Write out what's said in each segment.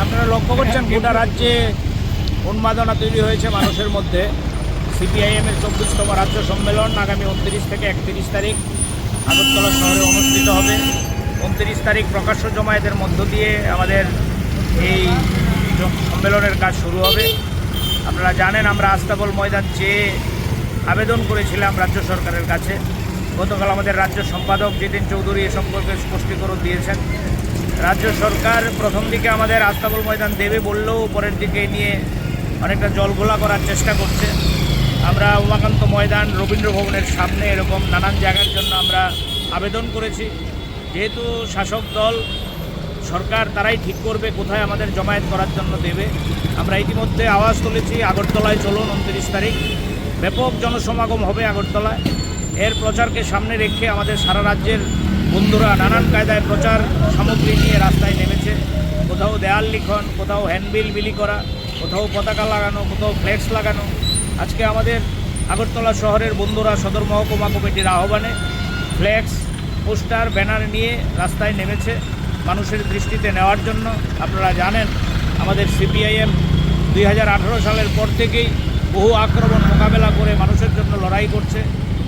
আপনারা লক্ষ্য করছেন গোটা রাজ্যে উন্মাদনা তৈরি হয়েছে মানুষের মধ্যে। সিপিআইএমের 24তম রাজ্য সম্মেলন আগামী 29 থেকে 31 তারিখ আগরতলা শহরে অনুষ্ঠিত হবে। 29 তারিখ প্রকাশ্য জমায়েতের মধ্য দিয়ে আমাদের এই সম্মেলনের কাজ শুরু হবে। আপনারা জানেন আমরা আস্তাবল ময়দান চেয়ে আবেদন করেছিলাম রাজ্য সরকারের কাছে। গতকাল আমাদের রাজ্য সম্পাদক জিতেন চৌধুরী এ সম্পর্কে স্পষ্টীকরণ দিয়েছেন। রাজ্য সরকার প্রথম দিকে আমাদের আস্তাবল ময়দান দেবে বললেও পরের দিকে নিয়ে অনেকটা জলঘোলা করার চেষ্টা করছে। আমরা উমাকান্ত ময়দান, রবীন্দ্র ভবনের সামনে এরকম নানান জায়গার জন্য আমরা আবেদন করেছি। যেহেতু শাসক দল সরকার তারাই ঠিক করবে কোথায় আমাদের জমায়েত করার জন্য দেবে। আমরা ইতিমধ্যে আওয়াজ তুলেছি আগরতলায় চলুন 29 তারিখ ব্যাপক জনসমাগম হবে আগরতলায়। এর প্রচারকে সামনে রেখে আমাদের সারা রাজ্যের বন্ধুরা নানান কায়দায় প্রচার সামগ্রী নিয়ে রাস্তায় নেমেছে। কোথাও দেয়াল লিখন, কোথাও হ্যান্ডবিল বিলি করা, কোথাও পতাকা লাগানো, কোথাও ফ্লেক্স লাগানো। আজকে আমাদের আগরতলা শহরের বন্ধুরা সদর মহকুমা কমিটির আহ্বানে ফ্লেক্স, পোস্টার, ব্যানার নিয়ে রাস্তায় নেমেছে মানুষের দৃষ্টিতে নেওয়ার জন্য। আপনারা জানেন আমাদের সিপিআইএম 2018 সালের পর থেকেই বহু আক্রমণ মোকাবেলা করে মানুষের জন্য লড়াই করছে।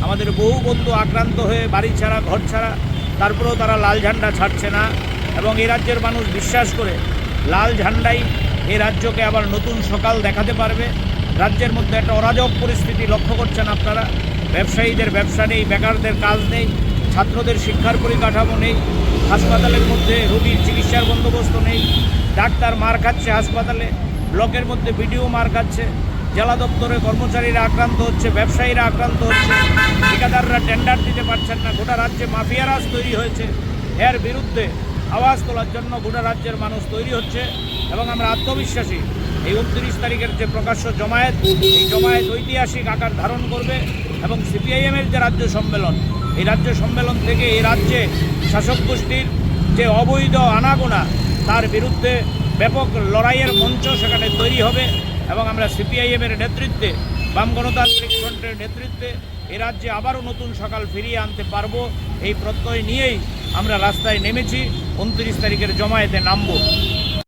আমাদের বহু বন্ধু আক্রান্ত হয়ে বাড়ি ছাড়া, ঘর ছাড়া, তারপরেও তারা লাল ঝান্ডা ছাড়ছে না। এবং এই রাজ্যের মানুষ বিশ্বাস করে লাল ঝান্ডাই এই রাজ্যকে আবার নতুন সকাল দেখাতে পারবে। রাজ্যের মধ্যে একটা অরাজক পরিস্থিতি লক্ষ্য করছেন আপনারা। ব্যবসায়ীদের ব্যবসা নেই, বেকারদের কাজ নেই, ছাত্রদের শিক্ষার পরিকাঠামো নেই, হাসপাতালের মধ্যে রোগীর চিকিৎসার বন্দোবস্ত নেই, ডাক্তার মার খাচ্ছে হাসপাতালে, ব্লকের মধ্যে বিডিও মার খাচ্ছে, জেলা দপ্তরে কর্মচারীরা আক্রান্ত হচ্ছে, ব্যবসায়ীরা আক্রান্ত হচ্ছে, ঠিকাদাররা টেন্ডার দিতে পারছেন না। গোটা রাজ্যে মাফিয়া রাজ তৈরি হয়েছে। এর বিরুদ্ধে আওয়াজ তোলার জন্য গোটা রাজ্যের মানুষ তৈরি হচ্ছে এবং আমরা আত্মবিশ্বাসী এই 29 তারিখের যে প্রকাশ্য জমায়েত, এই জমায়েত ঐতিহাসিক আকার ধারণ করবে এবং সিপিআইএমের যে রাজ্য সম্মেলন, এই রাজ্য সম্মেলন থেকে এই রাজ্যে শাসক গোষ্ঠীর যে অবৈধ আনাগোনা তার বিরুদ্ধে ব্যাপক লড়াইয়ের মঞ্চ সেখানে তৈরি হবে। এবং আমরা সিপিআইএমের নেতৃত্বে, বাম গণতান্ত্রিক ফ্রন্টের নেতৃত্বে এ রাজ্যে আবারও নতুন সকাল ফিরিয়ে আনতে পারবো এই প্রত্যয় নিয়েই আমরা রাস্তায় নেমেছি 29 তারিখের জমায়েতে নামব।